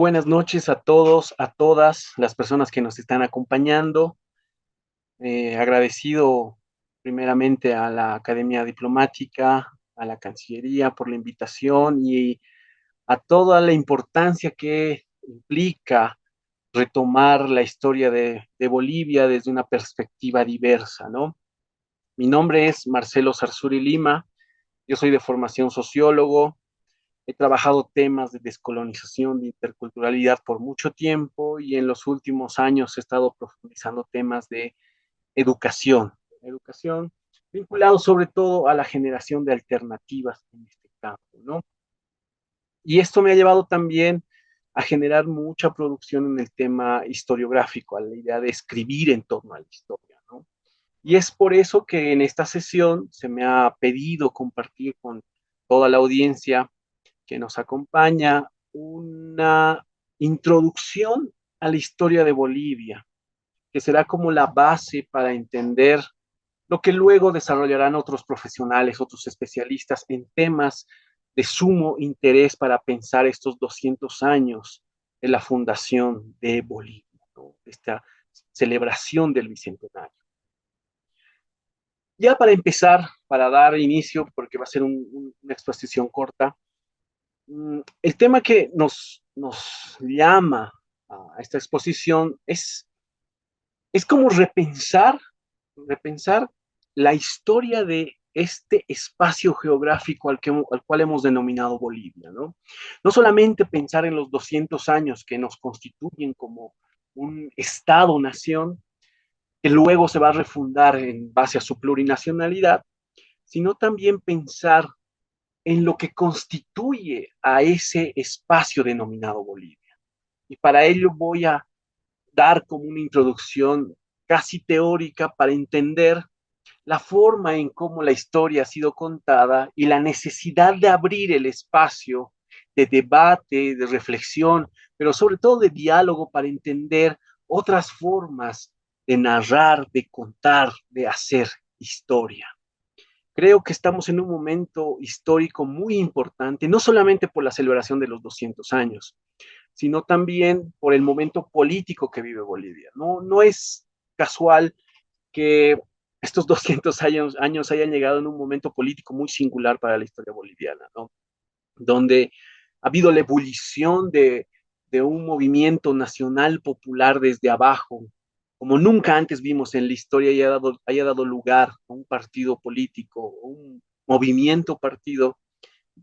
buenas noches a todos, a todas las personas que nos están acompañando. Agradecido primeramente a la Academia Diplomática, a la Cancillería por la invitación y a toda la importancia que implica retomar la historia de Bolivia desde una perspectiva diversa, ¿no? Mi nombre es Marcelo Sarzuri Lima, yo soy de formación sociólogo. He trabajado temas de descolonización, de interculturalidad por mucho tiempo y en los últimos años he estado profundizando temas de educación, educación vinculado sobre todo a la generación de alternativas en este campo, ¿no? Y esto me ha llevado también a generar mucha producción en el tema historiográfico, a la idea de escribir en torno a la historia, ¿no? Y es por eso que en esta sesión se me ha pedido compartir con toda la audiencia que nos acompaña una introducción a la historia de Bolivia, que será como la base para entender lo que luego desarrollarán otros profesionales, otros especialistas en temas de sumo interés para pensar estos 200 años de la fundación de Bolivia, ¿no? Esta celebración del Bicentenario. Ya para empezar, para dar inicio, porque va a ser una exposición corta, el tema que nos llama a esta exposición es como repensar la historia de este espacio geográfico al cual hemos denominado Bolivia, ¿no? No solamente pensar en los 200 años que nos constituyen como un Estado-nación, que luego se va a refundar en base a su plurinacionalidad, sino también pensar en lo que constituye a ese espacio denominado Bolivia. Y para ello voy a dar como una introducción casi teórica para entender la forma en cómo la historia ha sido contada y la necesidad de abrir el espacio de debate, de reflexión, pero sobre todo de diálogo para entender otras formas de narrar, de contar, de hacer historia. Creo que estamos en un momento histórico muy importante, no solamente por la celebración de los 200 años, sino también por el momento político que vive Bolivia. No es casual que estos 200 años hayan llegado en un momento político muy singular para la historia boliviana, ¿no? Donde ha habido la ebullición de un movimiento nacional popular desde abajo, como nunca antes vimos en la historia, haya dado lugar a un partido político, un movimiento partido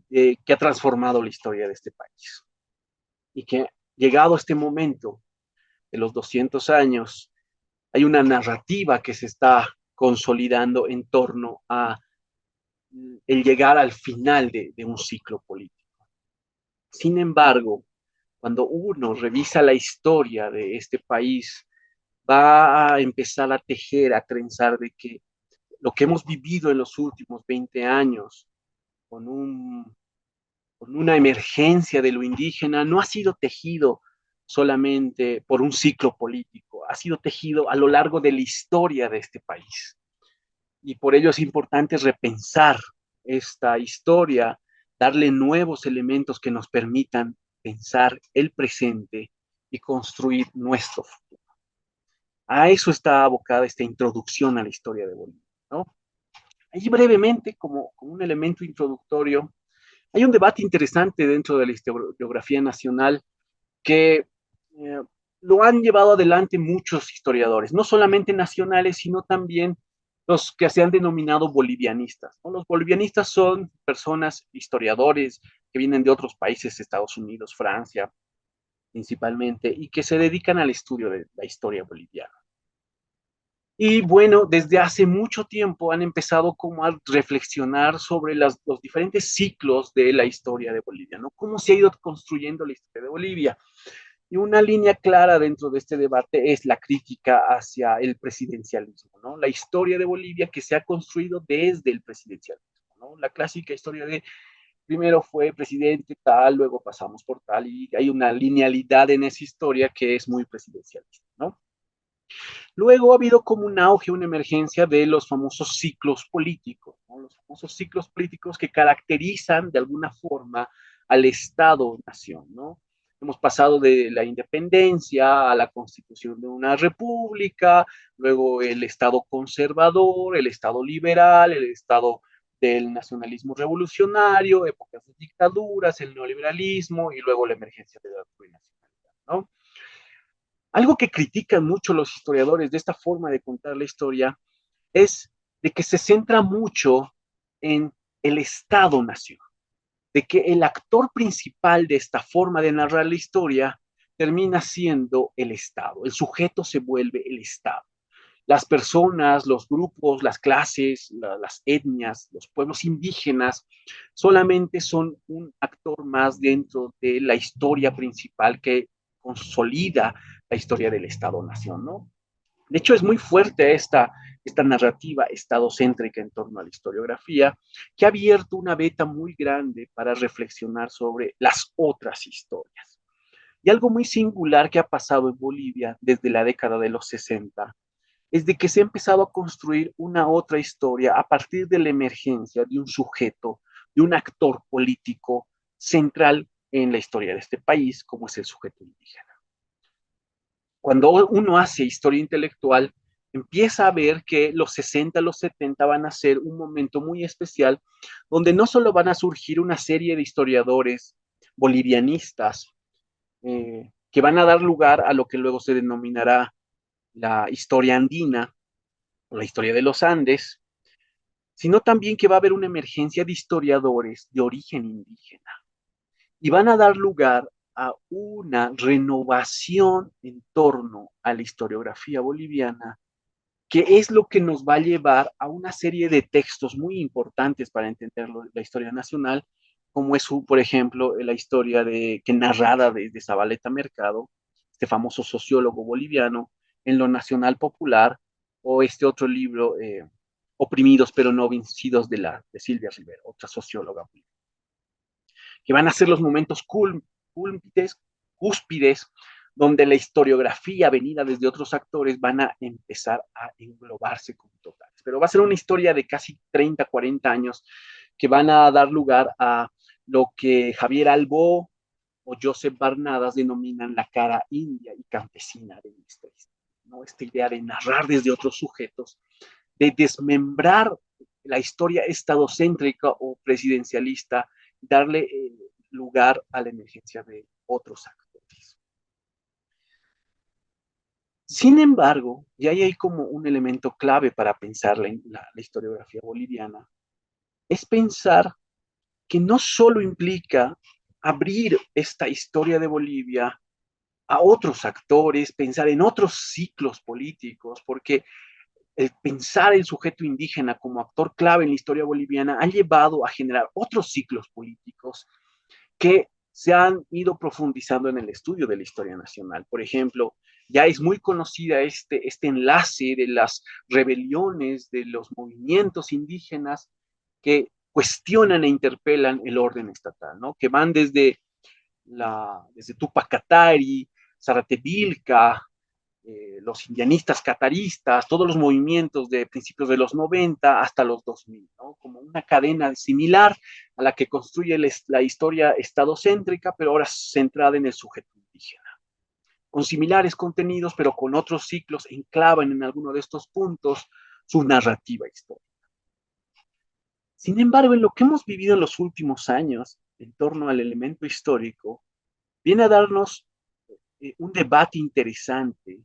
que ha transformado la historia de este país. Y que llegado a este momento de los 200 años, hay una narrativa que se está consolidando en torno a el llegar al final de un ciclo político. Sin embargo, cuando uno revisa la historia de este país, va a empezar a tejer, a trenzar de que lo que hemos vivido en los últimos 20 años, con, un, con una emergencia de lo indígena, no ha sido tejido solamente por un ciclo político, ha sido tejido a lo largo de la historia de este país. Y por ello es importante repensar esta historia, darle nuevos elementos que nos permitan pensar el presente y construir nuestro futuro. A eso está abocada esta introducción a la historia de Bolivia, ¿no? Ahí brevemente, como un elemento introductorio, hay un debate interesante dentro de la historiografía nacional que lo han llevado adelante muchos historiadores, no solamente nacionales, sino también los que se han denominado bolivianistas, ¿no? Los bolivianistas son personas, historiadores, que vienen de otros países, Estados Unidos, Francia, principalmente, y que se dedican al estudio de la historia boliviana. Y bueno, desde hace mucho tiempo han empezado como a reflexionar sobre los diferentes ciclos de la historia de Bolivia, ¿no? Cómo se ha ido construyendo la historia de Bolivia. Y una línea clara dentro de este debate es la crítica hacia el presidencialismo, ¿no? La historia de Bolivia que se ha construido desde el presidencialismo, ¿no? La clásica historia de primero fue presidente tal, luego pasamos por tal, y hay una linealidad en esa historia que es muy presidencialista, ¿no? Luego ha habido como un auge, una emergencia de los famosos ciclos políticos, ¿no? Los famosos ciclos políticos que caracterizan de alguna forma al Estado-nación, ¿no? Hemos pasado de la independencia a la constitución de una república, luego el Estado conservador, el Estado liberal, el Estado del nacionalismo revolucionario, épocas de dictaduras, el neoliberalismo y luego la emergencia de la plurinacionalidad, ¿no? Algo que critican mucho los historiadores de esta forma de contar la historia es de que se centra mucho en el Estado-nación, de que el actor principal de esta forma de narrar la historia termina siendo el Estado, el sujeto se vuelve el Estado. Las personas, los grupos, las clases, las etnias, los pueblos indígenas, solamente son un actor más dentro de la historia principal que consolida la historia del Estado-Nación, ¿no? De hecho, es muy fuerte esta narrativa estadocéntrica en torno a la historiografía, que ha abierto una beta muy grande para reflexionar sobre las otras historias. Y algo muy singular que ha pasado en Bolivia desde la década de los 60 es de que se ha empezado a construir una otra historia a partir de la emergencia de un sujeto, de un actor político central en la historia de este país, como es el sujeto indígena. Cuando uno hace historia intelectual, empieza a ver que los 60, los 70 van a ser un momento muy especial, donde no solo van a surgir una serie de historiadores bolivianistas que van a dar lugar a lo que luego se denominará la historia andina o la historia de los Andes, sino también que va a haber una emergencia de historiadores de origen indígena y van a dar lugar a una renovación en torno a la historiografía boliviana, que es lo que nos va a llevar a una serie de textos muy importantes para entender la historia nacional, como es, por ejemplo, la historia que narrada desde Zabaleta Mercado, este famoso sociólogo boliviano, en lo nacional popular, o este otro libro, Oprimidos pero no vencidos, de Silvia Rivera, otra socióloga boliviana, que van a ser los momentos cúlpides, cúspides, donde la historiografía venida desde otros actores van a empezar a englobarse como totales. Pero va a ser una historia de casi 30, 40 años que van a dar lugar a lo que Javier Albó o Joseph Barnadas denominan la cara india y campesina de nuestra historia, ¿no? Esta idea de narrar desde otros sujetos, de desmembrar la historia estadocéntrica o presidencialista, darle lugar a la emergencia de otros actores. Sin embargo, y ahí hay como un elemento clave para pensar la historiografía boliviana, es pensar que no solo implica abrir esta historia de Bolivia a otros actores, pensar en otros ciclos políticos, porque el pensar el sujeto indígena como actor clave en la historia boliviana ha llevado a generar otros ciclos políticos que se han ido profundizando en el estudio de la historia nacional. Por ejemplo, ya es muy conocida este enlace de las rebeliones, de los movimientos indígenas que cuestionan e interpelan el orden estatal, ¿no? Que van desde Tupac Katari, Zaratevilca, los indianistas cataristas, todos los movimientos de principios de los 90 hasta los 2000, ¿no? Como una cadena similar a la que construye la historia estadocéntrica, pero ahora centrada en el sujeto indígena. Con similares contenidos, pero con otros ciclos, enclavan en alguno de estos puntos su narrativa histórica. Sin embargo, en lo que hemos vivido en los últimos años, en torno al elemento histórico, viene a darnos un debate interesante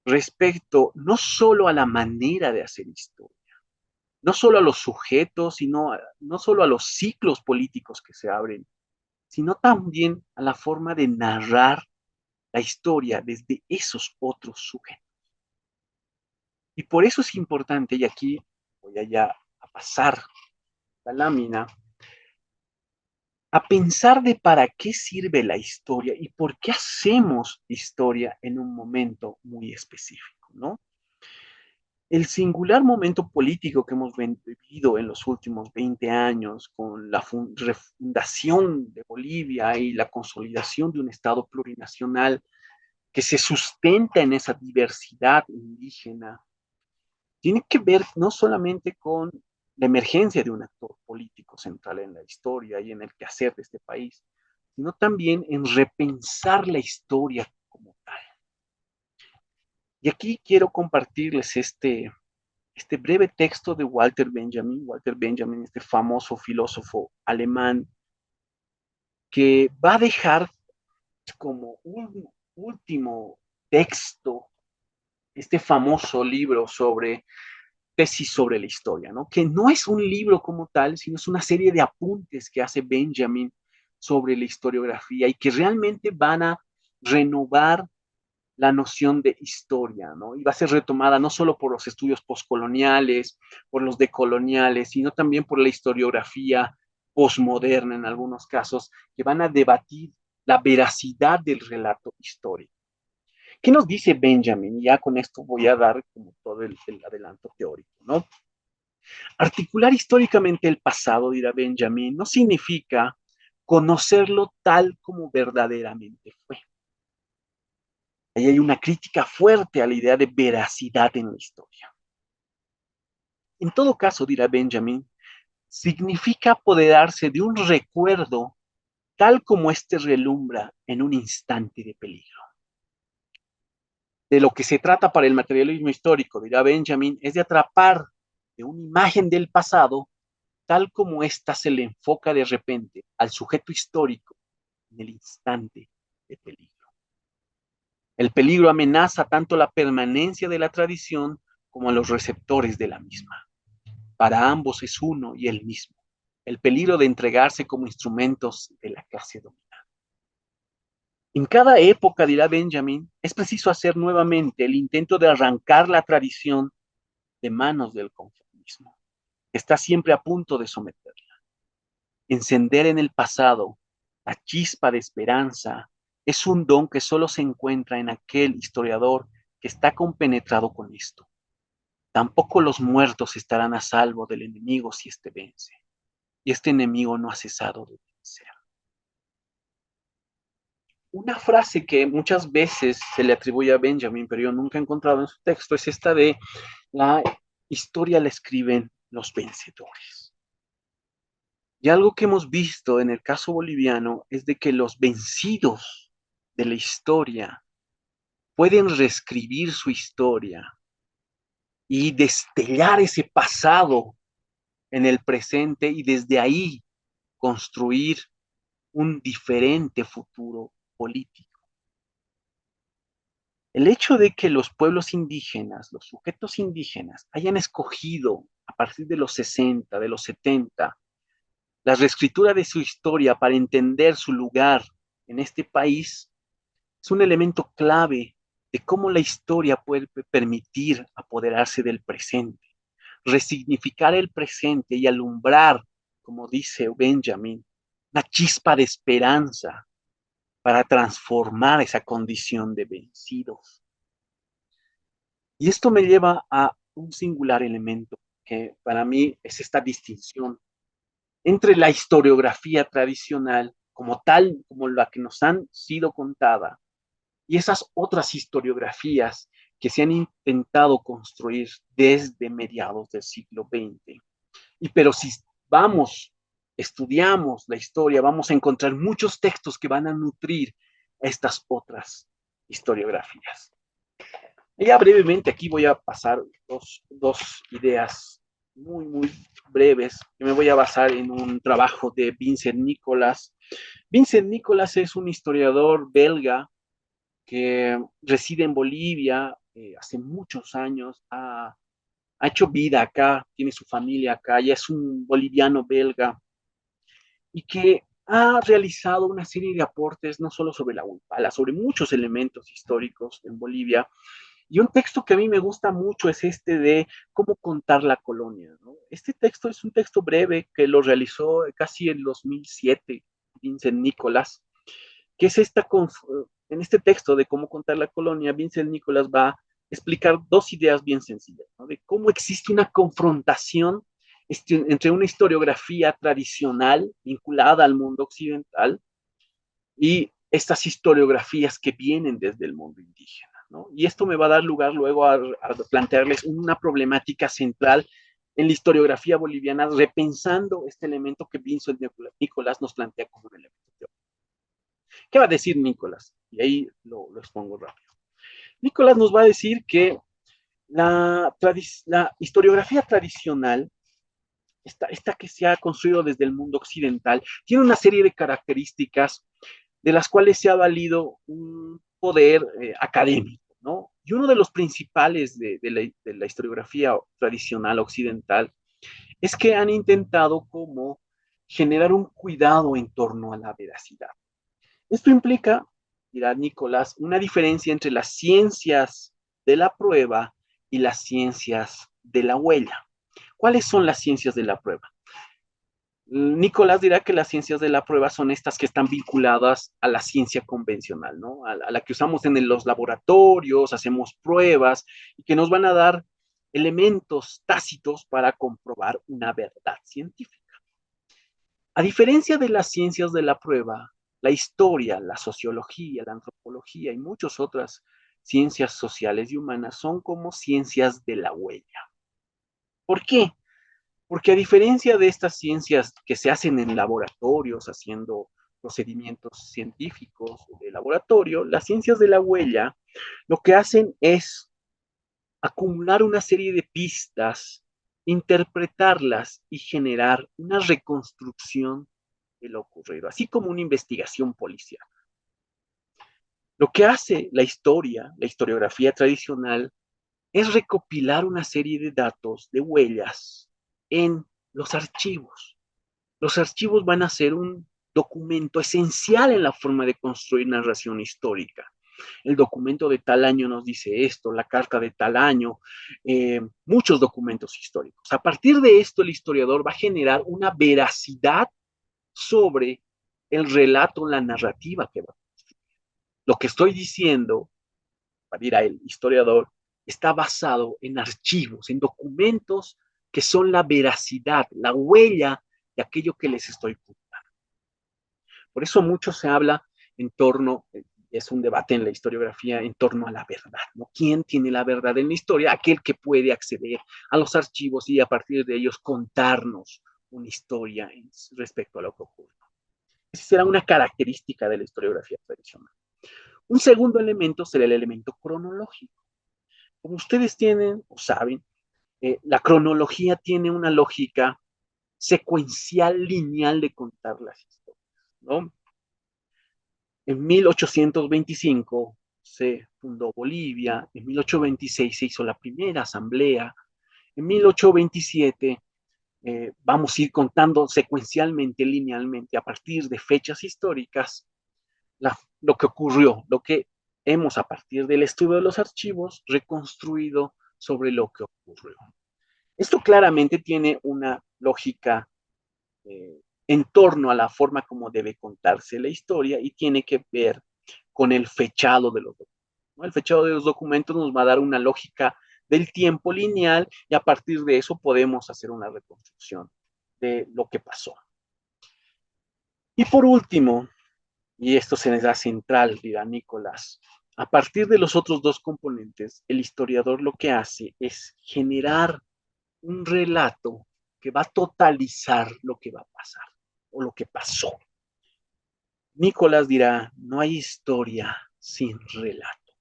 respecto no solo a la manera de hacer historia, no solo a los sujetos, no solo a los ciclos políticos que se abren, sino también a la forma de narrar la historia desde esos otros sujetos. Y por eso es importante, y aquí voy allá a pasar la lámina, a pensar de para qué sirve la historia y por qué hacemos historia en un momento muy específico, ¿no? El singular momento político que hemos vivido en los últimos 20 años con la refundación de Bolivia y la consolidación de un Estado plurinacional que se sustenta en esa diversidad indígena, tiene que ver no solamente con la emergencia de un actor político central en la historia y en el quehacer de este país, sino también en repensar la historia como tal. Y aquí quiero compartirles este breve texto de Walter Benjamin. Walter Benjamin, este famoso filósofo alemán, que va a dejar como un último texto este famoso libro sobre tesis sobre la historia, ¿no? Que no es un libro como tal, sino es una serie de apuntes que hace Benjamin sobre la historiografía y que realmente van a renovar la noción de historia, ¿no? Y va a ser retomada no solo por los estudios postcoloniales, por los decoloniales, sino también por la historiografía postmoderna en algunos casos, que van a debatir la veracidad del relato histórico. ¿Qué nos dice Benjamin? Y ya con esto voy a dar como todo el adelanto teórico, ¿no? Articular históricamente el pasado, dirá Benjamin, no significa conocerlo tal como verdaderamente fue. Ahí hay una crítica fuerte a la idea de veracidad en la historia. En todo caso, dirá Benjamin, significa apoderarse de un recuerdo tal como éste relumbra en un instante de peligro. De lo que se trata para el materialismo histórico, dirá Benjamin, es de atrapar de una imagen del pasado tal como ésta se le enfoca de repente al sujeto histórico en el instante de peligro. El peligro amenaza tanto la permanencia de la tradición como a los receptores de la misma. Para ambos es uno y el mismo, el peligro de entregarse como instrumentos de la clase dominante. En cada época, dirá Benjamin, es preciso hacer nuevamente el intento de arrancar la tradición de manos del conformismo. Está siempre a punto de someterla. Encender en el pasado la chispa de esperanza es un don que solo se encuentra en aquel historiador que está compenetrado con esto. Tampoco los muertos estarán a salvo del enemigo si éste vence. Y este enemigo no ha cesado de vencer. Una frase que muchas veces se le atribuye a Benjamin, pero yo nunca he encontrado en su texto, es esta de la historia la escriben los vencedores. Y algo que hemos visto en el caso boliviano es de que los vencidos de la historia pueden reescribir su historia y destellar ese pasado en el presente y desde ahí construir un diferente futuro político. El hecho de que los pueblos indígenas, los sujetos indígenas, hayan escogido a partir de los 60, de los 70, la reescritura de su historia para entender su lugar en este país, es un elemento clave de cómo la historia puede permitir apoderarse del presente, resignificar el presente y alumbrar, como dice Benjamin, una chispa de esperanza para transformar esa condición de vencidos. Y esto me lleva a un singular elemento que para mí es esta distinción entre la historiografía tradicional como tal, como la que nos han sido contada, y esas otras historiografías que se han intentado construir desde mediados del siglo XX. Y pero si vamos, estudiamos la historia, vamos a encontrar muchos textos que van a nutrir estas otras historiografías. Y ya brevemente aquí voy a pasar dos ideas muy breves, que me voy a basar en un trabajo de Vincent Nicholas. Vincent Nicholas es un historiador belga que reside en Bolivia hace muchos años, ha hecho vida acá, tiene su familia acá, ya es un boliviano belga y que ha realizado una serie de aportes no solo sobre la Huipala, sobre muchos elementos históricos en Bolivia. Y un texto que a mí me gusta mucho es este de cómo contar la colonia, ¿no? Este texto es un texto breve que lo realizó casi en 2007, Vincent Nicholas, que es en este texto de cómo contar la colonia, Vincent Nicholas va a explicar dos ideas bien sencillas, ¿no? De cómo existe una confrontación entre una historiografía tradicional vinculada al mundo occidental y estas historiografías que vienen desde el mundo indígena, ¿no? Y esto me va a dar lugar luego a plantearles una problemática central en la historiografía boliviana, repensando este elemento que Vincent Nicolás nos plantea como un elemento teórico. ¿Qué va a decir Nicolás? Y ahí lo expongo rápido. Nicolás nos va a decir que la historiografía tradicional, esta que se ha construido desde el mundo occidental, tiene una serie de características de las cuales se ha valido un poder académico, ¿no? Y uno de los principales de la historiografía tradicional occidental es que han intentado como generar un cuidado en torno a la veracidad. Esto implica, dirá Nicolás, una diferencia entre las ciencias de la prueba y las ciencias de la huella. ¿Cuáles son las ciencias de la prueba? Nicolás dirá que las ciencias de la prueba son estas que están vinculadas a la ciencia convencional, ¿no? A la que usamos en los laboratorios, hacemos pruebas y que nos van a dar elementos tácitos para comprobar una verdad científica. A diferencia de las ciencias de la prueba, la historia, la sociología, la antropología y muchas otras ciencias sociales y humanas son como ciencias de la huella. ¿Por qué? Porque a diferencia de estas ciencias que se hacen en laboratorios, haciendo procedimientos científicos de laboratorio, las ciencias de la huella lo que hacen es acumular una serie de pistas, interpretarlas y generar una reconstrucción de lo ocurrido, así como una investigación policial. Lo que hace la historia, la historiografía tradicional, es recopilar una serie de datos, de huellas, en los archivos. Los archivos van a ser un documento esencial en la forma de construir narración histórica. El documento de tal año nos dice esto, la carta de tal año, muchos documentos históricos. A partir de esto, el historiador va a generar una veracidad sobre el relato, la narrativa que va. Lo que estoy diciendo, dirá el historiador, está basado en archivos, en documentos que son la veracidad, la huella de aquello que les estoy contando. Por eso mucho se habla en torno, es un debate en la historiografía en torno a la verdad, ¿no? ¿Quién tiene la verdad en la historia? Aquel que puede acceder a los archivos y a partir de ellos contarnos una historia respecto a lo que ocurre. Esa será una característica de la historiografía tradicional. Un segundo elemento será el elemento cronológico. Como ustedes tienen o saben, la cronología tiene una lógica secuencial lineal de contar las historias, ¿no? En 1825 se fundó Bolivia, en 1826 se hizo la primera asamblea, en 1827 vamos a ir contando secuencialmente, linealmente, a partir de fechas históricas, lo que ocurrió, lo que hemos, a partir del estudio de los archivos, reconstruido sobre lo que ocurrió. Esto claramente tiene una lógica en torno a la forma como debe contarse la historia y tiene que ver con el fechado de los documentos, ¿no? El fechado de los documentos nos va a dar una lógica del tiempo lineal y a partir de eso podemos hacer una reconstrucción de lo que pasó. Y por último, y esto se les da central, dirá Nicolás, a partir de los otros dos componentes, el historiador lo que hace es generar un relato que va a totalizar lo que va a pasar o lo que pasó. Nicolás dirá, no hay historia sin relato.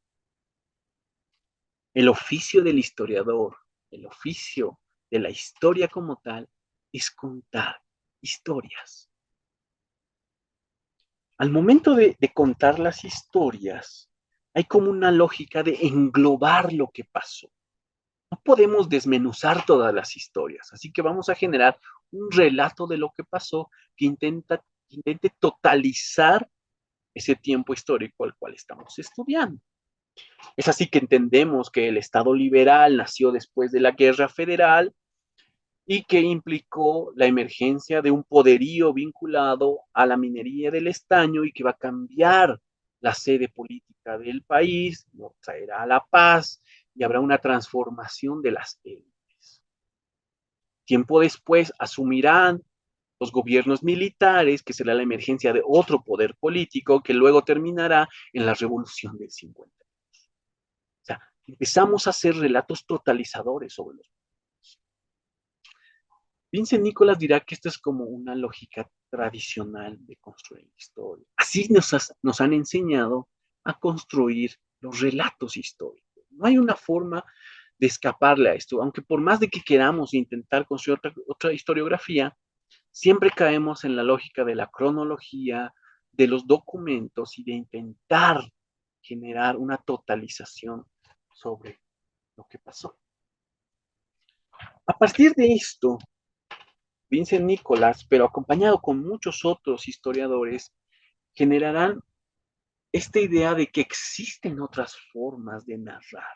El oficio del historiador, el oficio de la historia como tal, es contar historias. Al momento de contar las historias, hay como una lógica de englobar lo que pasó. No podemos desmenuzar todas las historias, así que vamos a generar un relato de lo que pasó que intente totalizar ese tiempo histórico al cual estamos estudiando. Es así que entendemos que el Estado liberal nació después de la Guerra Federal y que implicó la emergencia de un poderío vinculado a la minería del estaño y que va a cambiar la sede política del país, nos traerá la paz y habrá una transformación de las élites. Tiempo después asumirán los gobiernos militares, que será la emergencia de otro poder político que luego terminará en la revolución del 50. O sea, empezamos a hacer relatos totalizadores sobre los. Vincent Nicholas dirá que esto es como una lógica tradicional de construir historia. Así nos han enseñado a construir los relatos históricos. No hay una forma de escaparle a esto, aunque por más de que queramos intentar construir otra historiografía, siempre caemos en la lógica de la cronología, de los documentos y de intentar generar una totalización sobre lo que pasó. A partir de esto, Vincent Nicholas, pero acompañado con muchos otros historiadores, generarán esta idea de que existen otras formas de narrar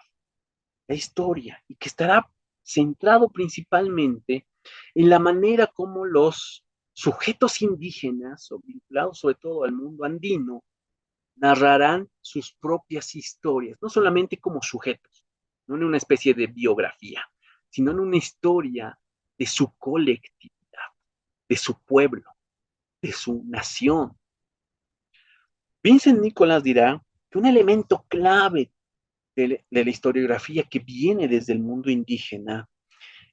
la historia y que estará centrado principalmente en la manera como los sujetos indígenas, o vinculados sobre todo al mundo andino, narrarán sus propias historias, no solamente como sujetos, no en una especie de biografía, sino en una historia de su colectividad, de su pueblo, de su nación. Vincent Nicholas dirá que un elemento clave de la historiografía que viene desde el mundo indígena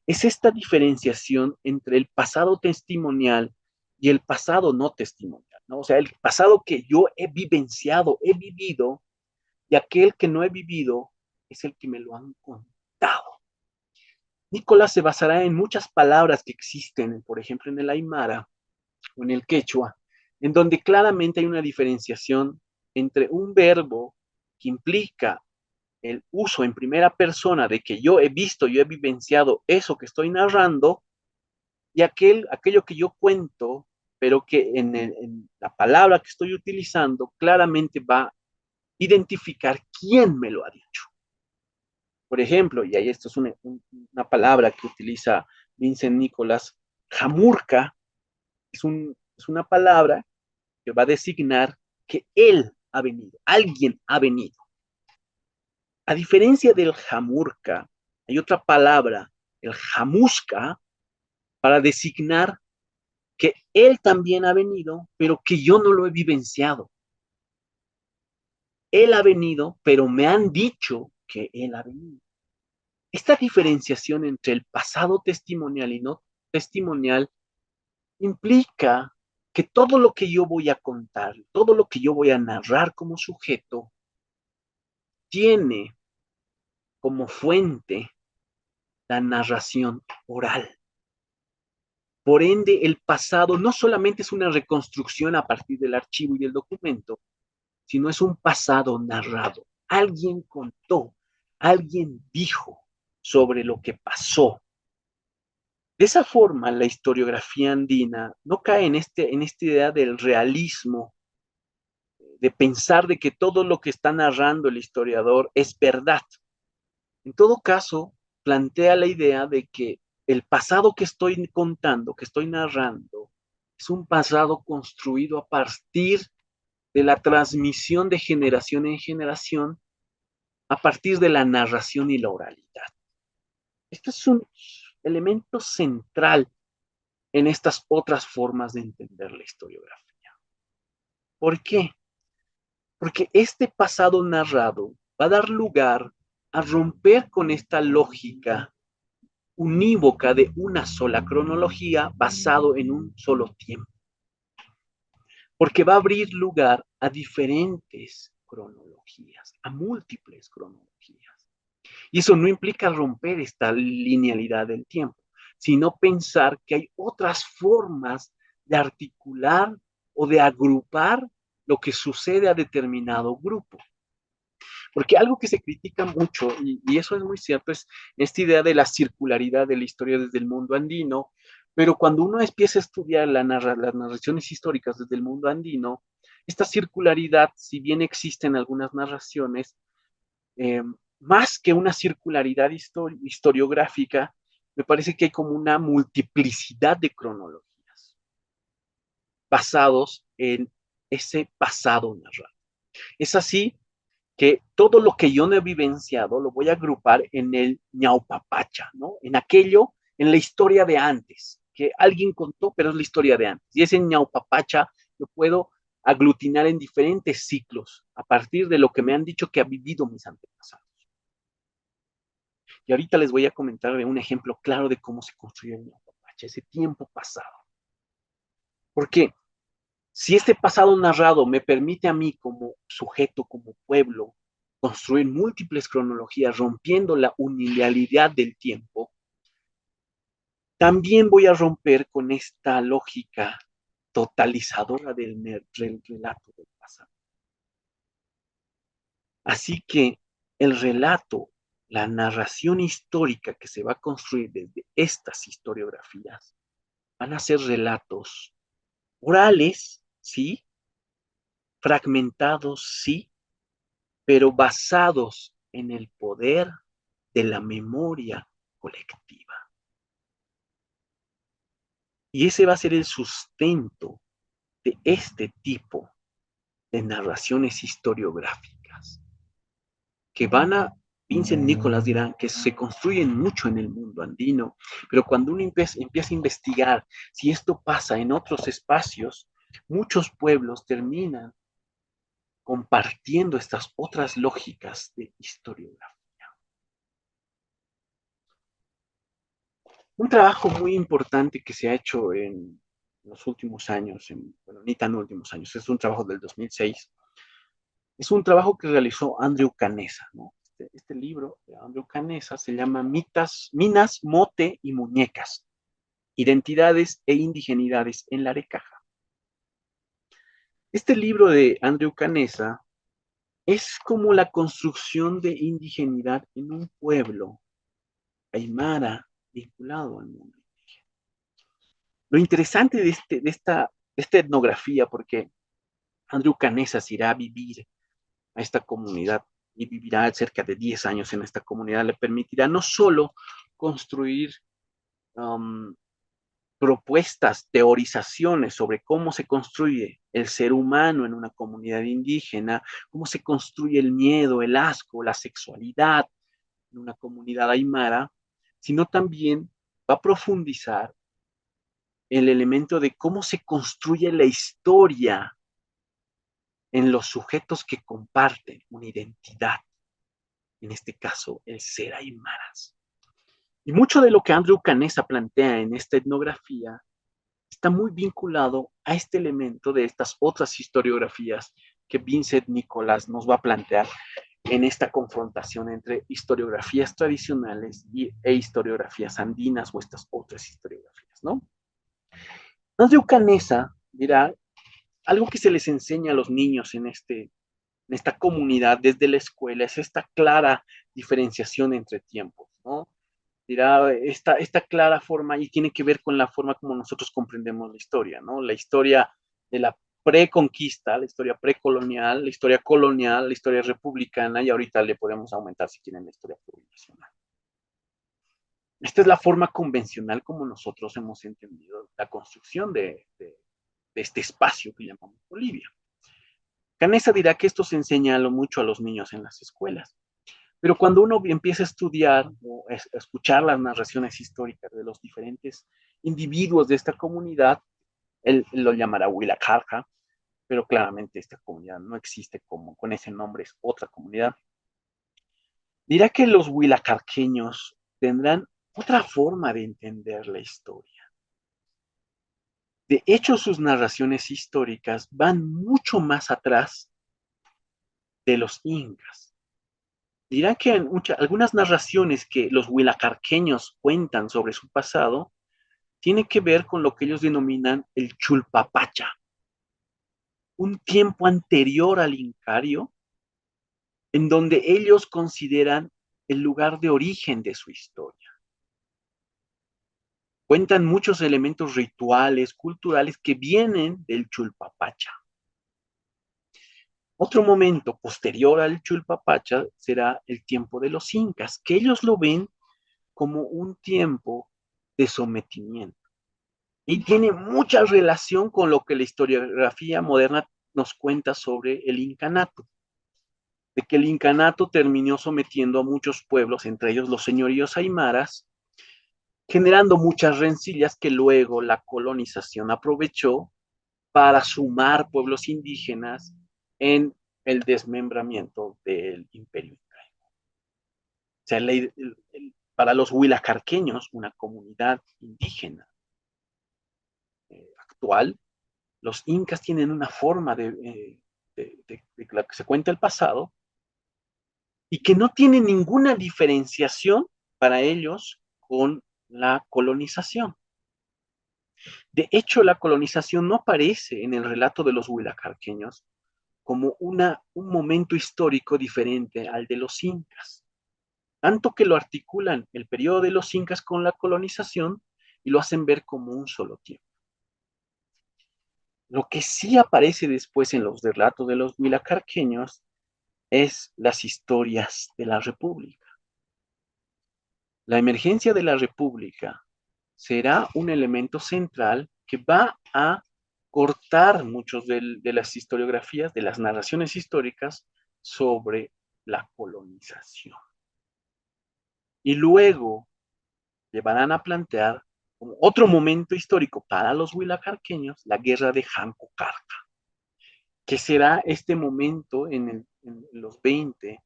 es esta diferenciación entre el pasado testimonial y el pasado no testimonial, ¿no? O sea, el pasado que yo he vivenciado, he vivido, y aquel que no he vivido es el que me lo han contado. Nicolás se basará en muchas palabras que existen, por ejemplo, en el Aymara o en el Quechua, en donde claramente hay una diferenciación entre un verbo que implica el uso en primera persona de que yo he visto, yo he vivenciado eso que estoy narrando, y aquello que yo cuento, pero que en la palabra que estoy utilizando claramente va a identificar quién me lo ha dicho. Por ejemplo, y ahí esto es una palabra que utiliza Vincent Nicholas, jamurca es una palabra que va a designar que él ha venido, alguien ha venido. A diferencia del jamurca, hay otra palabra, el jamusca, para designar que él también ha venido, pero que yo no lo he vivenciado. Él ha venido, pero me han dicho que él ha venido. Esta diferenciación entre el pasado testimonial y no testimonial implica que todo lo que yo voy a contar, todo lo que yo voy a narrar como sujeto, tiene como fuente la narración oral. Por ende, el pasado no solamente es una reconstrucción a partir del archivo y del documento, sino es un pasado narrado. Alguien contó, alguien dijo sobre lo que pasó. De esa forma, la historiografía andina no cae en esta idea del realismo, de pensar de que todo lo que está narrando el historiador es verdad. En todo caso, plantea la idea de que el pasado que estoy contando, que estoy narrando, es un pasado construido a partir de la transmisión de generación en generación, a partir de la narración y la oralidad. Este es un elemento central en estas otras formas de entender la historiografía. ¿Por qué? Porque este pasado narrado va a dar lugar a romper con esta lógica unívoca de una sola cronología basado en un solo tiempo, porque va a abrir lugar a diferentes cronologías, a múltiples cronologías. Y eso no implica romper esta linealidad del tiempo, sino pensar que hay otras formas de articular o de agrupar lo que sucede a determinado grupo. Porque algo que se critica mucho, y eso es muy cierto, es esta idea de la circularidad de la historia desde el mundo andino, pero cuando uno empieza a estudiar las narraciones históricas desde el mundo andino, esta circularidad, si bien existe en algunas narraciones, eh, más que una circularidad historiográfica, me parece que hay como una multiplicidad de cronologías basados en ese pasado narrado. Es así que todo lo que yo no he vivenciado lo voy a agrupar en el ñaupapacha, ¿no? En aquello, en la historia de antes, que alguien contó, pero es la historia de antes. Y ese ñaupapacha lo puedo aglutinar en diferentes ciclos a partir de lo que me han dicho que ha vivido mis antepasados. Y ahorita les voy a comentar un ejemplo claro de cómo se construye el ñaupapacha. Chullpapacha, ese tiempo pasado. Porque si este pasado narrado me permite a mí como sujeto, como pueblo, construir múltiples cronologías rompiendo la unilateralidad del tiempo, también voy a romper con esta lógica totalizadora del relato del pasado. Así que el relato, la narración histórica que se va a construir desde estas historiografías, van a ser relatos orales, sí, fragmentados, sí, pero basados en el poder de la memoria colectiva. Y ese va a ser el sustento de este tipo de narraciones historiográficas, que van a, Vincent Nicholas dirán, que se construyen mucho en el mundo andino, pero cuando uno empieza a investigar si esto pasa en otros espacios, muchos pueblos terminan compartiendo estas otras lógicas de historiografía. Un trabajo muy importante que se ha hecho en los últimos años, bueno, ni tan últimos años, es un trabajo del 2006, es un trabajo que realizó Andrew Canessa, ¿no? Este libro de Andrew Canessa se llama Minas, Mote y Muñecas, Identidades e Indigenidades en la Arecaja. Este libro de Andrew Canessa es como la construcción de indigenidad en un pueblo aymara vinculado al mundo. Lo interesante de esta etnografía, porque Andrew Canesas irá a vivir a esta comunidad y vivirá cerca de 10 años en esta comunidad, le permitirá no solo construir um, propuestas, teorizaciones sobre cómo se construye el ser humano en una comunidad indígena, cómo se construye el miedo, el asco, la sexualidad en una comunidad aymara, sino también va a profundizar el elemento de cómo se construye la historia en los sujetos que comparten una identidad, en este caso el ser aymaras. Y mucho de lo que Andrew Canessa plantea en esta etnografía está muy vinculado a este elemento de estas otras historiografías que Vincent Nicholas nos va a plantear en esta confrontación entre historiografías tradicionales e historiografías andinas o estas otras historiografías, ¿no? Andrew Canessa dirá algo que se les enseña a los niños en esta comunidad desde la escuela es esta clara diferenciación entre tiempos, ¿no? Dirá esta clara forma y tiene que ver con la forma como nosotros comprendemos la historia, ¿no? La historia de la preconquista, la historia precolonial, la historia colonial, la historia republicana y ahorita le podemos aumentar si quieren la historia plurinacional. Esta es la forma convencional como nosotros hemos entendido la construcción de este espacio que llamamos Bolivia. Canessa dirá que esto se enseña mucho a los niños en las escuelas, pero cuando uno empieza a estudiar o a escuchar las narraciones históricas de los diferentes individuos de esta comunidad, él lo llamará Huilacarca, pero claramente esta comunidad no existe como con ese nombre, es otra comunidad. Dirá que los huilacarqueños tendrán otra forma de entender la historia. De hecho, sus narraciones históricas van mucho más atrás de los incas. Dirá que en algunas narraciones que los huilacarqueños cuentan sobre su pasado tiene que ver con lo que ellos denominan el chulpapacha, un tiempo anterior al incario, en donde ellos consideran el lugar de origen de su historia. Cuentan muchos elementos rituales, culturales que vienen del chulpapacha. Otro momento posterior al chulpapacha será el tiempo de los incas, que ellos lo ven como un tiempo de sometimiento. Y tiene mucha relación con lo que la historiografía moderna nos cuenta sobre el incanato, de que el incanato terminó sometiendo a muchos pueblos, entre ellos los señoríos aymaras, generando muchas rencillas que luego la colonización aprovechó para sumar pueblos indígenas en el desmembramiento del imperio incaico. O sea, para los huilacarqueños, una comunidad indígena actual, los incas tienen una forma de la que se cuenta el pasado y que no tiene ninguna diferenciación para ellos con la colonización. De hecho, la colonización no aparece en el relato de los huilacarqueños como un momento histórico diferente al de los incas, tanto que lo articulan el periodo de los incas con la colonización y lo hacen ver como un solo tiempo. Lo que sí aparece después en los relatos de los huilacarqueños es las historias de la República. La emergencia de la República será un elemento central que va a cortar muchos de las historiografías, de las narraciones históricas sobre la colonización. Y luego llevarán a plantear como otro momento histórico para los huilacarqueños, la guerra de Janco Carca, que será este momento en los 20,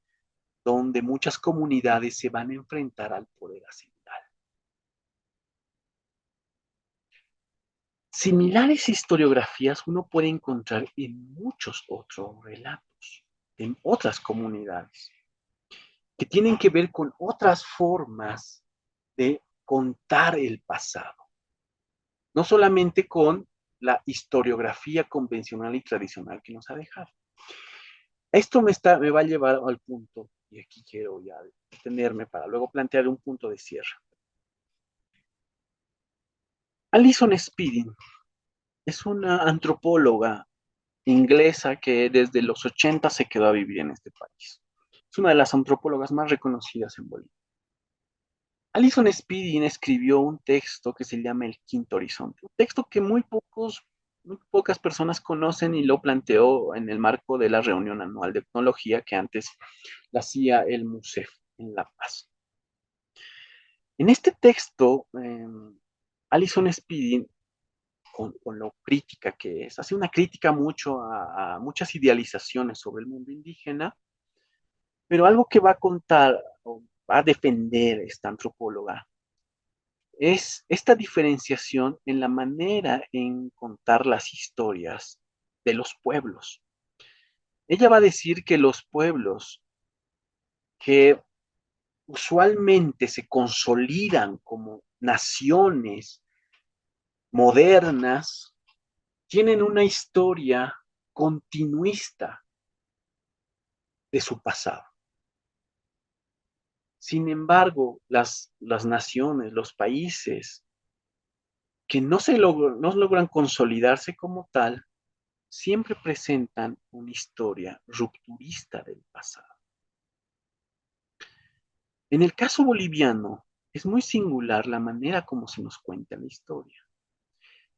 donde muchas comunidades se van a enfrentar al poder hacendario. Similares historiografías uno puede encontrar en muchos otros relatos, en otras comunidades, que tienen que ver con otras formas de contar el pasado, no solamente con la historiografía convencional y tradicional que nos ha dejado. Esto me va a llevar al punto, y aquí quiero ya detenerme para luego plantear un punto de cierre. Alison Spedding es una antropóloga inglesa que desde los 80 se quedó a vivir en este país. Es una de las antropólogas más reconocidas en Bolivia. Alison Spedding escribió un texto que se llama El Quinto Horizonte, un texto que muy pocas personas conocen y lo planteó en el marco de la reunión anual de etnología que antes la hacía el MUSEF en La Paz. En este texto, Alison Spedding, con lo crítica que es, hace una crítica mucho a muchas idealizaciones sobre el mundo indígena, pero algo que va a contar o va a defender esta antropóloga es esta diferenciación en la manera en contar las historias de los pueblos. Ella va a decir que los pueblos que usualmente se consolidan como naciones modernas tienen una historia continuista de su pasado. Sin embargo, las naciones, los países que no logran consolidarse como tal, siempre presentan una historia rupturista del pasado. En el caso boliviano, es muy singular la manera como se nos cuenta la historia.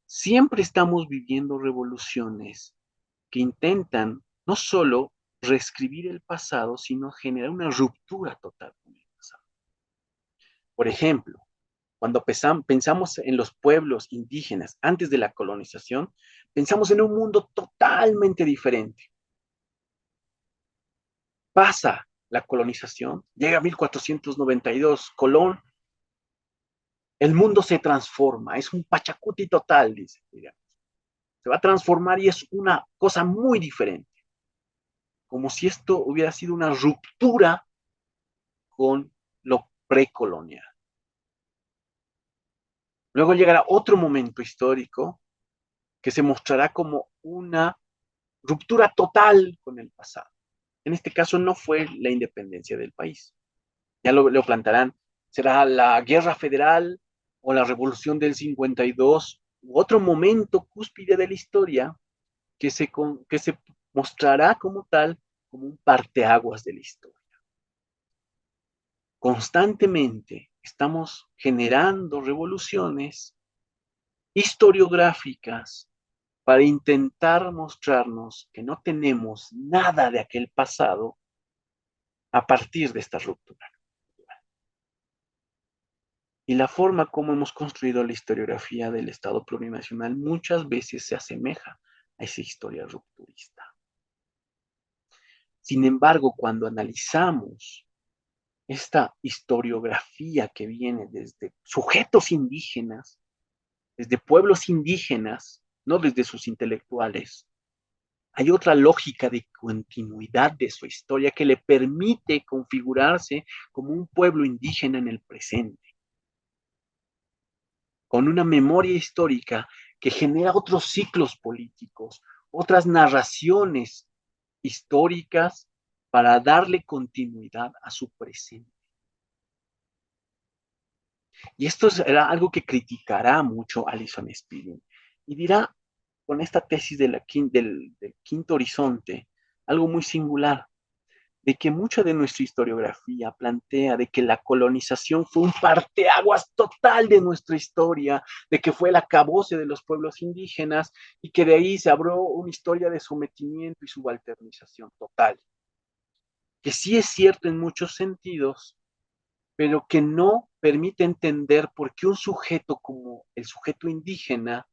Siempre estamos viviendo revoluciones que intentan no solo reescribir el pasado, sino generar una ruptura total con el pasado. Por ejemplo, cuando pensamos en los pueblos indígenas antes de la colonización, pensamos en un mundo totalmente diferente. Pasa la colonización, llega a 1492, Colón, el mundo se transforma, es un pachacuti total, dice, digamos. Se va a transformar y es una cosa muy diferente, como si esto hubiera sido una ruptura con lo precolonial. Luego llegará otro momento histórico que se mostrará como una ruptura total con el pasado. En este caso no fue la independencia del país. Ya lo plantearán. ¿Será la guerra federal o la revolución del 52 u otro momento cúspide de la historia que se mostrará como tal, como un parteaguas de la historia? Constantemente estamos generando revoluciones historiográficas para intentar mostrarnos que no tenemos nada de aquel pasado a partir de esta ruptura. Y la forma como hemos construido la historiografía del Estado plurinacional muchas veces se asemeja a esa historia rupturista. Sin embargo, cuando analizamos esta historiografía que viene desde sujetos indígenas, desde pueblos indígenas, no desde sus intelectuales. Hay otra lógica de continuidad de su historia que le permite configurarse como un pueblo indígena en el presente, con una memoria histórica que genera otros ciclos políticos, otras narraciones históricas para darle continuidad a su presente. Y esto era algo que criticará mucho Alison Spedding y dirá con esta tesis de del quinto horizonte algo muy singular, de que mucha de nuestra historiografía plantea de que la colonización fue un parteaguas total de nuestra historia, de que fue el acabose de los pueblos indígenas y que de ahí se abrió una historia de sometimiento y subalternización total, que sí es cierto en muchos sentidos, pero que no permite entender por qué un sujeto como el sujeto indígena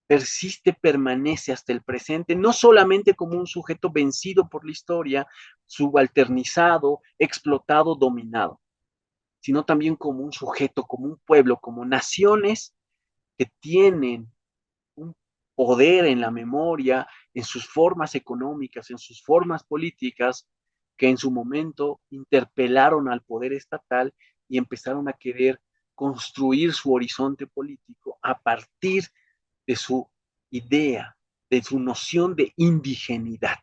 persiste, permanece hasta el presente, no solamente como un sujeto vencido por la historia, subalternizado, explotado, dominado, sino también como un sujeto, como un pueblo, como naciones que tienen un poder en la memoria, en sus formas económicas, en sus formas políticas, que en su momento interpelaron al poder estatal y empezaron a querer construir su horizonte político a partir de su idea, de su noción de indigenidad.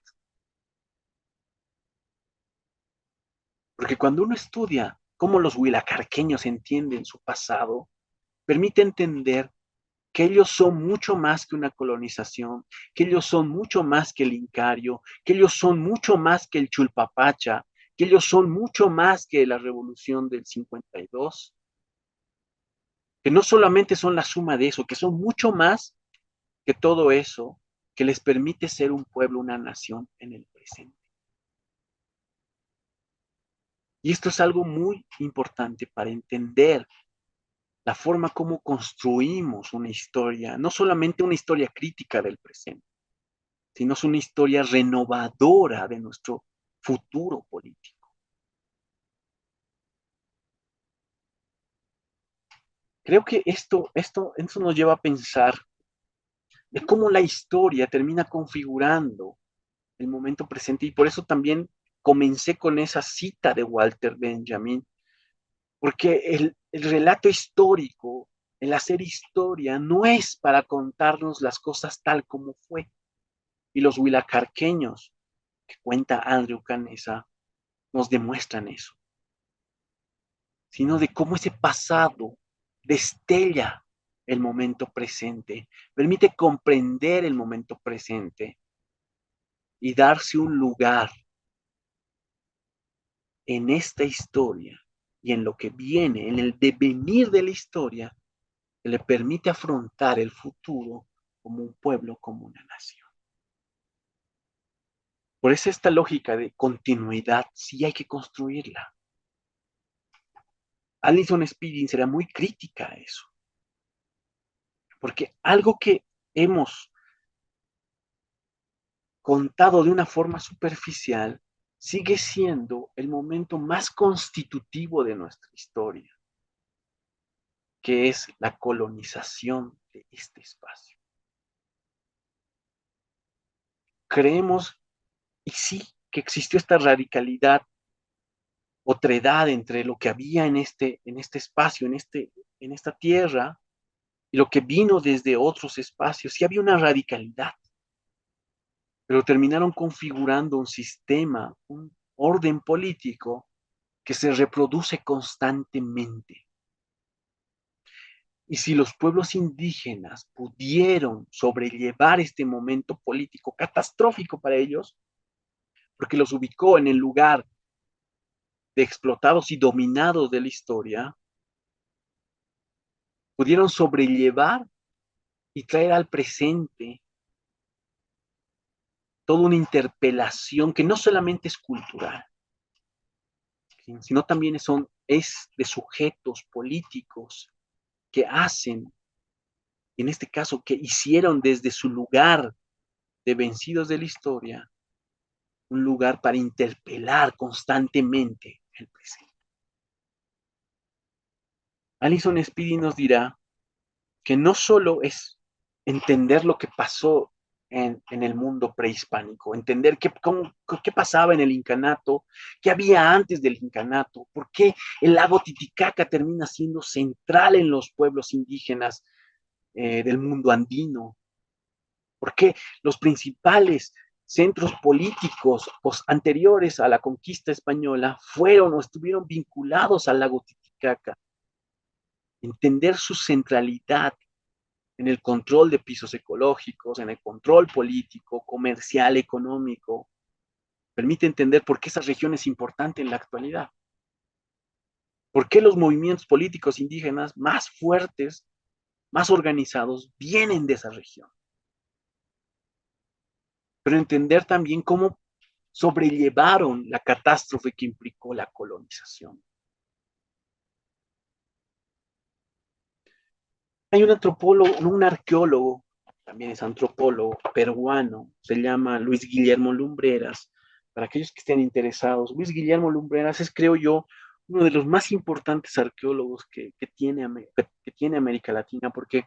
Porque cuando uno estudia cómo los huilacarqueños entienden su pasado, permite entender que ellos son mucho más que una colonización, que ellos son mucho más que el incario, que ellos son mucho más que el chulpapacha, que ellos son mucho más que la revolución del 52, que no solamente son la suma de eso, que son mucho más que todo eso que les permite ser un pueblo, una nación en el presente. Y esto es algo muy importante para entender la forma como construimos una historia, no solamente una historia crítica del presente, sino es una historia renovadora de nuestro futuro político. Creo que esto nos lleva a pensar de cómo la historia termina configurando el momento presente y por eso también comencé con esa cita de Walter Benjamin, porque el relato histórico, el hacer historia, no es para contarnos las cosas tal como fue. Y los huilacarqueños que cuenta Andrew Canessa nos demuestran eso, sino de cómo ese pasado destella el momento presente, permite comprender el momento presente y darse un lugar en esta historia y en lo que viene, en el devenir de la historia, que le permite afrontar el futuro como un pueblo, como una nación. Por eso esta lógica de continuidad sí hay que construirla. Alison Spedding será muy crítica a eso, porque algo que hemos contado de una forma superficial sigue siendo el momento más constitutivo de nuestra historia, que es la colonización de este espacio. Creemos, y sí, que existió esta radicalidad, otredad entre lo que había en este espacio, en esta tierra, y lo que vino desde otros espacios. Sí había una radicalidad, pero terminaron configurando un sistema, un orden político que se reproduce constantemente. Y si los pueblos indígenas pudieron sobrellevar este momento político catastrófico para ellos, porque los ubicó en el lugar de explotados y dominados de la historia, pudieron sobrellevar y traer al presente toda una interpelación que no solamente es cultural, sino también es de sujetos políticos que hacen, en este caso, que hicieron desde su lugar de vencidos de la historia, un lugar para interpelar constantemente el presente. Alison Speedy nos dirá que no solo es entender lo que pasó en el mundo prehispánico, entender qué pasaba en el incanato, qué había antes del incanato, por qué el lago Titicaca termina siendo central en los pueblos indígenas del mundo andino, por qué los principales centros políticos anteriores a la conquista española fueron o estuvieron vinculados al lago Titicaca, entender su centralidad en el control de pisos ecológicos, en el control político, comercial, económico, permite entender por qué esa región es importante en la actualidad, por qué los movimientos políticos indígenas más fuertes, más organizados, vienen de esa región. Pero entender también cómo sobrellevaron la catástrofe que implicó la colonización. Hay un antropólogo, un arqueólogo, también es antropólogo peruano, se llama Luis Guillermo Lumbreras. Para aquellos que estén interesados, Luis Guillermo Lumbreras es, creo yo, uno de los más importantes arqueólogos que tiene América Latina, porque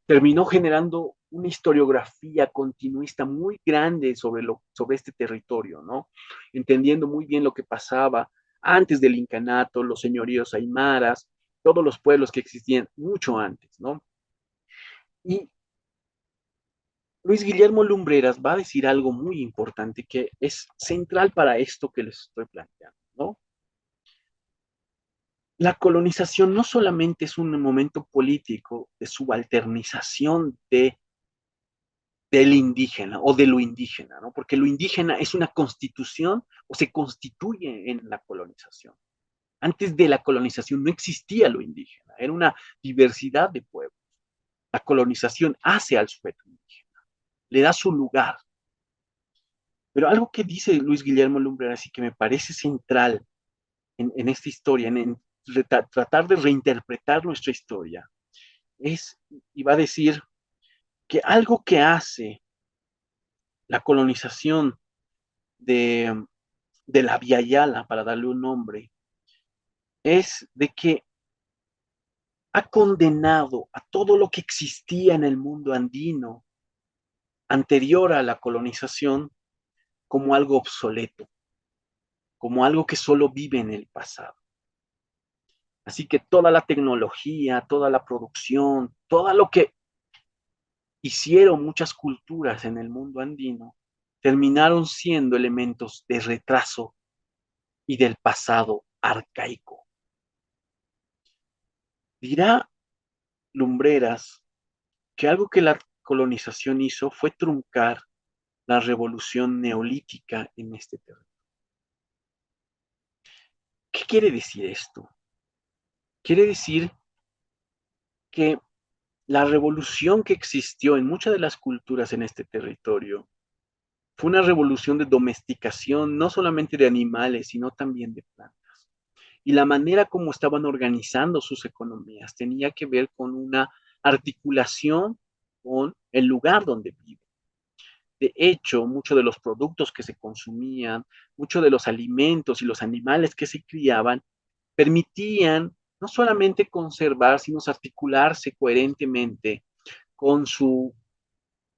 terminó generando una historiografía continuista muy grande sobre este territorio, ¿no? Entendiendo muy bien lo que pasaba antes del incanato, los señoríos aymaras, todos los pueblos que existían mucho antes, ¿no? Y Luis Guillermo Lumbreras va a decir algo muy importante que es central para esto que les estoy planteando, ¿no? La colonización no solamente es un momento político de subalternización del indígena o de lo indígena, ¿no? Porque lo indígena es una constitución o se constituye en la colonización. Antes de la colonización no existía lo indígena, era una diversidad de pueblos. La colonización hace al sujeto indígena, le da su lugar. Pero algo que dice Luis Guillermo Lumbreras y que me parece central en esta historia, tratar de reinterpretar nuestra historia, y va a decir que algo que hace la colonización de, de la Via Yala, para darle un nombre, es de que ha condenado a todo lo que existía en el mundo andino anterior a la colonización como algo obsoleto, como algo que solo vive en el pasado. Así que toda la tecnología, toda la producción, todo lo que hicieron muchas culturas en el mundo andino, terminaron siendo elementos de retraso y del pasado arcaico. Dirá Lumbreras que algo que la colonización hizo fue truncar la revolución neolítica en este territorio. ¿Qué quiere decir esto? Quiere decir que la revolución que existió en muchas de las culturas en este territorio fue una revolución de domesticación, no solamente de animales, sino también de plantas. Y la manera como estaban organizando sus economías tenía que ver con una articulación con el lugar donde viven. De hecho, muchos de los productos que se consumían, muchos de los alimentos y los animales que se criaban, permitían no solamente conservar, sino articularse coherentemente con su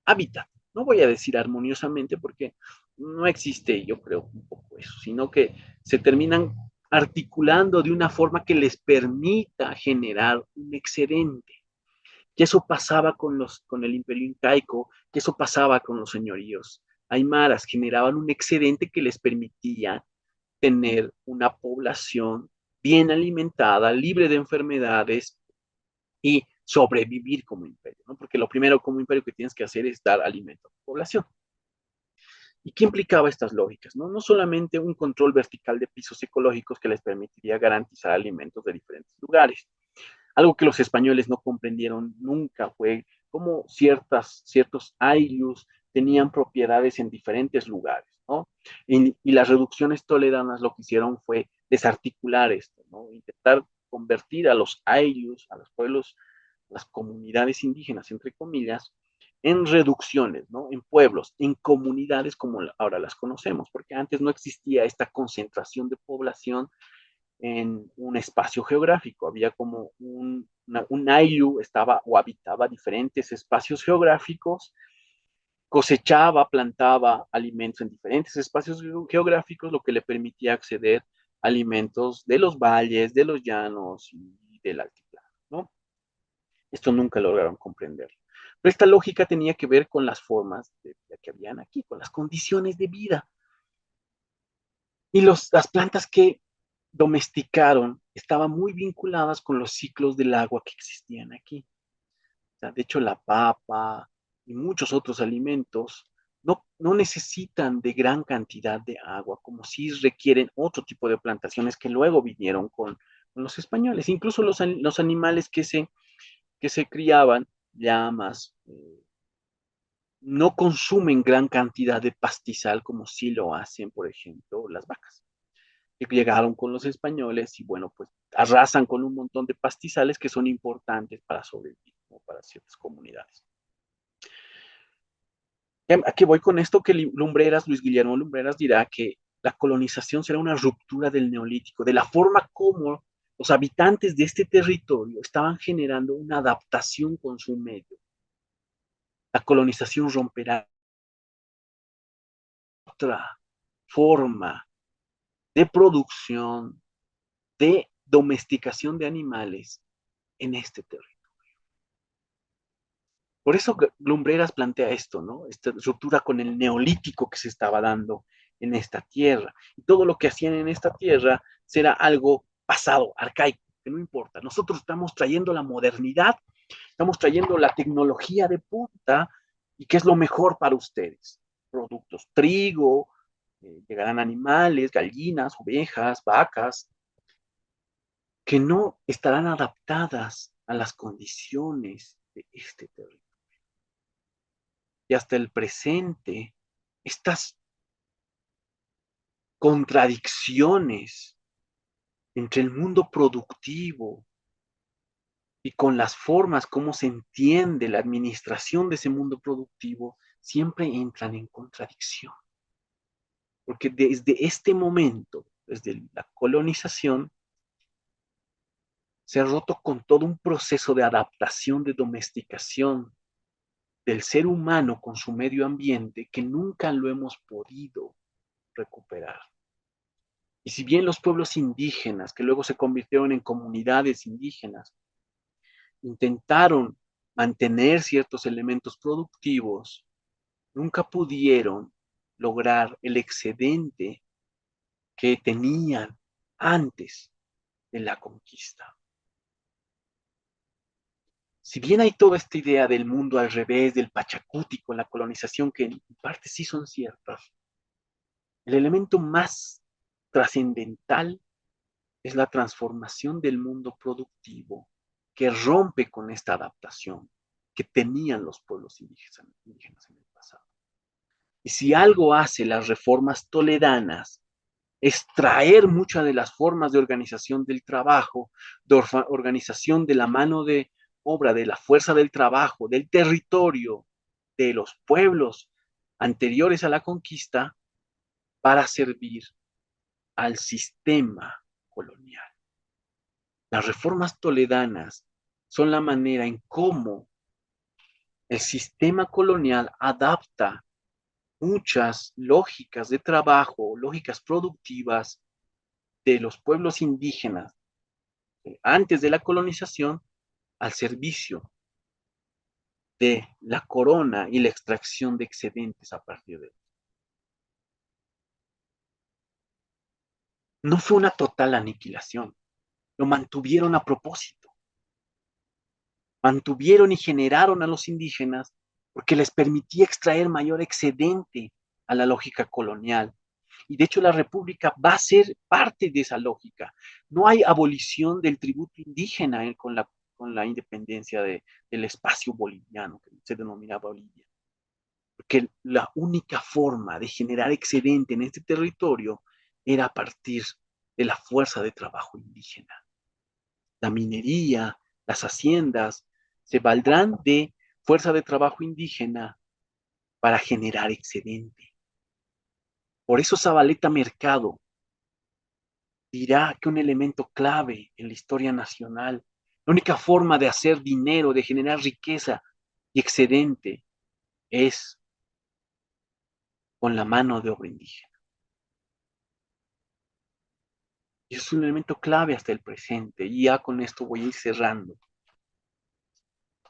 hábitat. No voy a decir armoniosamente porque no existe, yo creo, un poco eso, sino que se terminan articulando de una forma que les permita generar un excedente. Que eso pasaba con el imperio incaico, que eso pasaba con los señoríos aymaras, generaban un excedente que les permitía tener una población bien alimentada, libre de enfermedades y sobrevivir como imperio, ¿no? Porque lo primero como imperio que tienes que hacer es dar alimento a tu población. ¿Y qué implicaba estas lógicas? ¿No? No solamente un control vertical de pisos ecológicos que les permitiría garantizar alimentos de diferentes lugares. Algo que los españoles no comprendieron nunca fue cómo ciertos aylus tenían propiedades en diferentes lugares, ¿no? Y las reducciones toledanas lo que hicieron fue desarticular esto, ¿no? Intentar convertir a los aylus, a los pueblos, las comunidades indígenas, entre comillas, en reducciones, ¿no? En pueblos, en comunidades como ahora las conocemos, porque antes no existía esta concentración de población en un espacio geográfico. Había como un ayllu, estaba o habitaba diferentes espacios geográficos, cosechaba, plantaba alimentos en diferentes espacios geográficos, lo que le permitía acceder a alimentos de los valles, de los llanos y del altiplano, ¿no? Esto nunca lograron comprender. Pero esta lógica tenía que ver con las formas de vida que habían aquí, con las condiciones de vida. Y las plantas que domesticaron estaban muy vinculadas con los ciclos del agua que existían aquí. O sea, de hecho, la papa y muchos otros alimentos no necesitan de gran cantidad de agua, como si requieren otro tipo de plantaciones que luego vinieron con los españoles. Incluso los animales que se criaban, llamas, no consumen gran cantidad de pastizal como sí lo hacen, por ejemplo, las vacas, que llegaron con los españoles y bueno, pues arrasan con un montón de pastizales que son importantes para sobrevivir, ¿no? Para ciertas comunidades. ¿A qué voy con esto? Que Luis Guillermo Lumbreras dirá que la colonización será una ruptura del neolítico, de la forma como los habitantes de este territorio estaban generando una adaptación con su medio. La colonización romperá otra forma de producción, de domesticación de animales en este territorio. Por eso Lumbreras plantea esto, ¿no? Esta ruptura con el neolítico que se estaba dando en esta tierra. Y todo lo que hacían en esta tierra será algo pasado, arcaico, que no importa. Nosotros estamos trayendo la modernidad, estamos trayendo la tecnología de punta y qué es lo mejor para ustedes. Productos, trigo, llegarán animales, gallinas, ovejas, vacas, que no estarán adaptadas a las condiciones de este territorio. Y hasta el presente, estas contradicciones entre el mundo productivo y con las formas como se entiende la administración de ese mundo productivo, siempre entran en contradicción. Porque desde este momento, desde la colonización, se ha roto con todo un proceso de adaptación, de domesticación del ser humano con su medio ambiente que nunca lo hemos podido recuperar. Y si bien los pueblos indígenas, que luego se convirtieron en comunidades indígenas, intentaron mantener ciertos elementos productivos, nunca pudieron lograr el excedente que tenían antes de la conquista. Si bien hay toda esta idea del mundo al revés, del pachacútico, la colonización, que en parte sí son ciertas, el elemento más trascendental es la transformación del mundo productivo que rompe con esta adaptación que tenían los pueblos indígenas en el pasado. Y si algo hace las reformas toledanas, es traer muchas de las formas de organización del trabajo, de organización de la mano de obra, de la fuerza del trabajo, del territorio, de los pueblos anteriores a la conquista, para servir al sistema colonial. Las reformas toledanas son la manera en cómo el sistema colonial adapta muchas lógicas de trabajo, lógicas productivas de los pueblos indígenas antes de la colonización al servicio de la corona y la extracción de excedentes a partir de él. No fue una total aniquilación, lo mantuvieron a propósito, mantuvieron y generaron a los indígenas porque les permitía extraer mayor excedente a la lógica colonial. Y de hecho la república va a ser parte de esa lógica. No hay abolición del tributo indígena con la independencia del espacio boliviano, que se denomina Bolivia. Porque la única forma de generar excedente en este territorio era a partir de la fuerza de trabajo indígena. La minería, las haciendas, se valdrán de fuerza de trabajo indígena para generar excedente. Por eso Zabaleta Mercado dirá que un elemento clave en la historia nacional, la única forma de hacer dinero, de generar riqueza y excedente es con la mano de obra indígena. Y es un elemento clave hasta el presente. Y ya con esto voy a ir cerrando.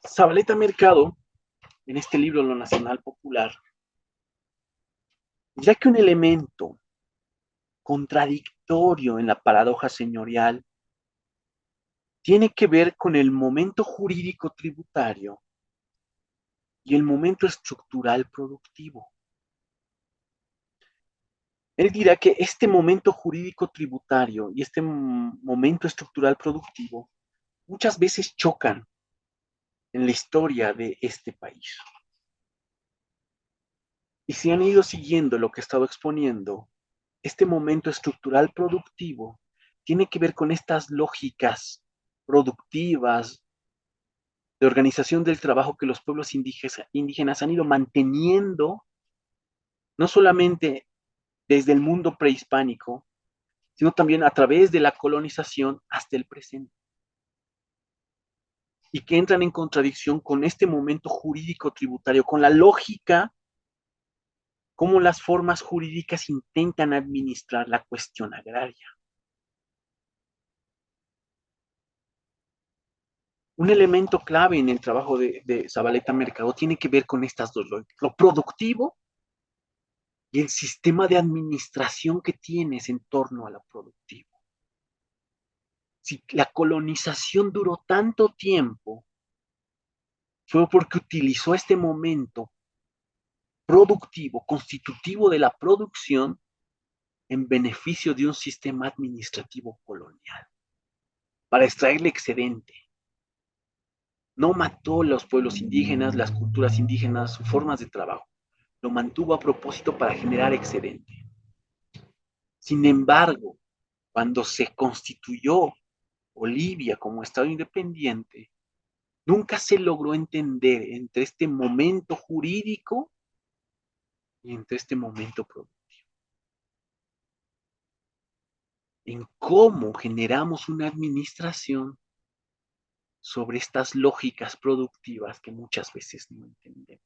Zabaleta Mercado, en este libro Lo Nacional Popular, ya que un elemento contradictorio en la paradoja señorial tiene que ver con el momento jurídico tributario y el momento estructural productivo. Él dirá que este momento jurídico tributario y este momento estructural productivo muchas veces chocan en la historia de este país. Y si han ido siguiendo lo que he estado exponiendo, este momento estructural productivo tiene que ver con estas lógicas productivas de organización del trabajo que los pueblos indígenas han ido manteniendo, no solamente desde el mundo prehispánico, sino también a través de la colonización hasta el presente. Y que entran en contradicción con este momento jurídico tributario, con la lógica, cómo las formas jurídicas intentan administrar la cuestión agraria. Un elemento clave en el trabajo de Zabaleta Mercado tiene que ver con estas dos lógicas, lo productivo y el sistema de administración que tienes en torno a lo productivo. Si la colonización duró tanto tiempo, fue porque utilizó este momento productivo, constitutivo de la producción, en beneficio de un sistema administrativo colonial, para extraerle excedente. No mató a los pueblos indígenas, las culturas indígenas, sus formas de trabajo. Lo mantuvo a propósito para generar excedente. Sin embargo, cuando se constituyó Bolivia como Estado independiente, nunca se logró entender entre este momento jurídico y entre este momento productivo. En cómo generamos una administración sobre estas lógicas productivas que muchas veces no entendemos.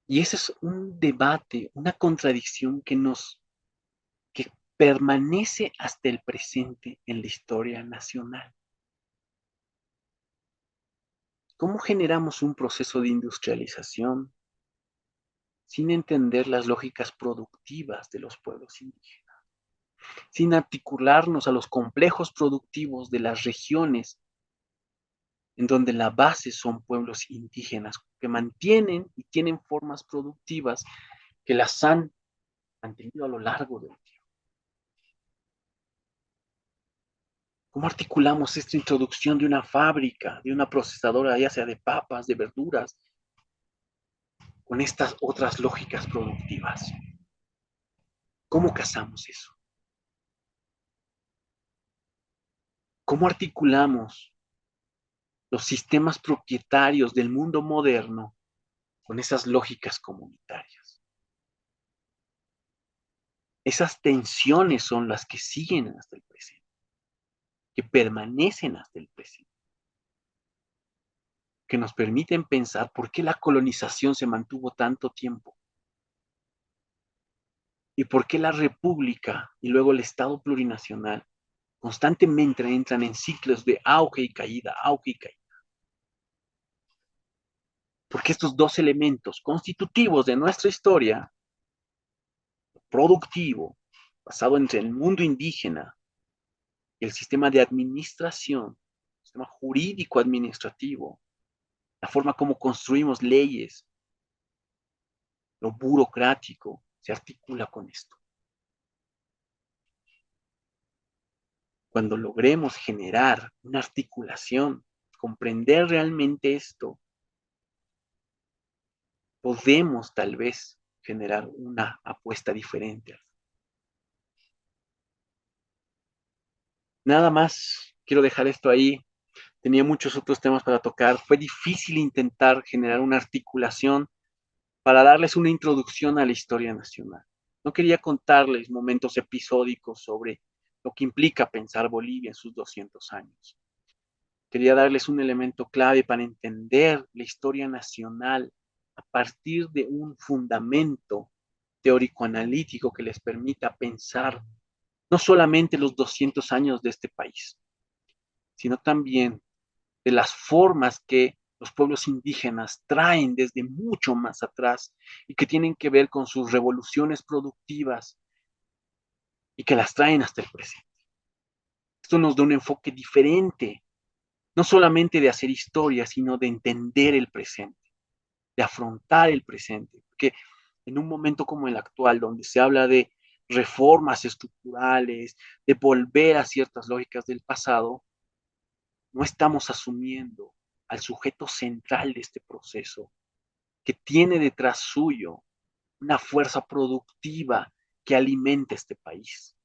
Y ese es un debate, una contradicción que permanece hasta el presente en la historia nacional. ¿Cómo generamos un proceso de industrialización sin entender las lógicas productivas de los pueblos indígenas? Sin articularnos a los complejos productivos de las regiones en donde la base son pueblos indígenas que mantienen y tienen formas productivas que las han mantenido a lo largo del tiempo. ¿Cómo articulamos esta introducción de una fábrica, de una procesadora, ya sea de papas, de verduras, con estas otras lógicas productivas? ¿Cómo casamos eso? ¿Cómo articulamos los sistemas propietarios del mundo moderno con esas lógicas comunitarias? Esas tensiones son las que siguen hasta el presente, que permanecen hasta el presente, que nos permiten pensar por qué la colonización se mantuvo tanto tiempo y por qué la república y luego el Estado plurinacional constantemente entran en ciclos de auge y caída, auge y caída. Porque estos dos elementos constitutivos de nuestra historia, productivo, basado entre el mundo indígena y el sistema de administración, el sistema jurídico administrativo, la forma como construimos leyes, lo burocrático, se articula con esto. Cuando logremos generar una articulación, comprender realmente esto, podemos tal vez generar una apuesta diferente. Nada más, quiero dejar esto ahí. Tenía muchos otros temas para tocar. Fue difícil intentar generar una articulación para darles una introducción a la historia nacional. No quería contarles momentos episódicos sobre lo que implica pensar Bolivia en sus 200 años. Quería darles un elemento clave para entender la historia nacional a partir de un fundamento teórico-analítico que les permita pensar no solamente los 200 años de este país, sino también de las formas que los pueblos indígenas traen desde mucho más atrás y que tienen que ver con sus revoluciones productivas y que las traen hasta el presente. Esto nos da un enfoque diferente, no solamente de hacer historia, sino de entender el presente, de afrontar el presente, porque en un momento como el actual, donde se habla de reformas estructurales, de volver a ciertas lógicas del pasado, no estamos asumiendo al sujeto central de este proceso, que tiene detrás suyo una fuerza productiva que alimenta este país.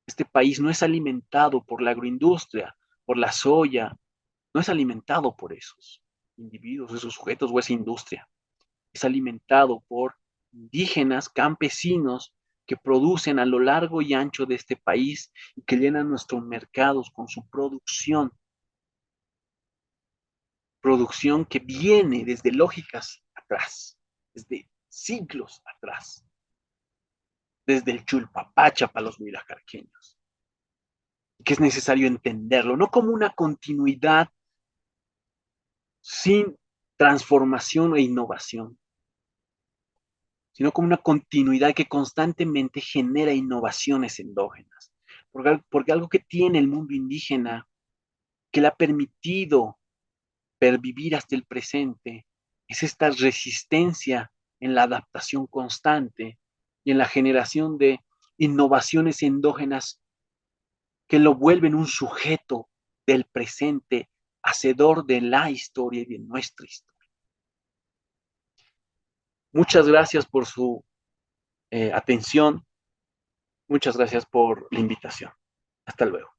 Este país no es alimentado por la agroindustria, por la soya, no es alimentado por esos individuos, esos sujetos o esa industria. Es alimentado por indígenas, campesinos que producen a lo largo y ancho de este país y que llenan nuestros mercados con su producción, producción que viene desde lógicas atrás, desde siglos atrás, desde el Chulpapacha para los huiracarqueños, que es necesario entenderlo, no como una continuidad sin transformación e innovación, sino como una continuidad que constantemente genera innovaciones endógenas. Porque algo que tiene el mundo indígena, que le ha permitido pervivir hasta el presente, es esta resistencia en la adaptación constante y en la generación de innovaciones endógenas que lo vuelven un sujeto del presente, hacedor de la historia y de nuestra historia. Muchas gracias por su atención. Muchas gracias por la invitación. Hasta luego.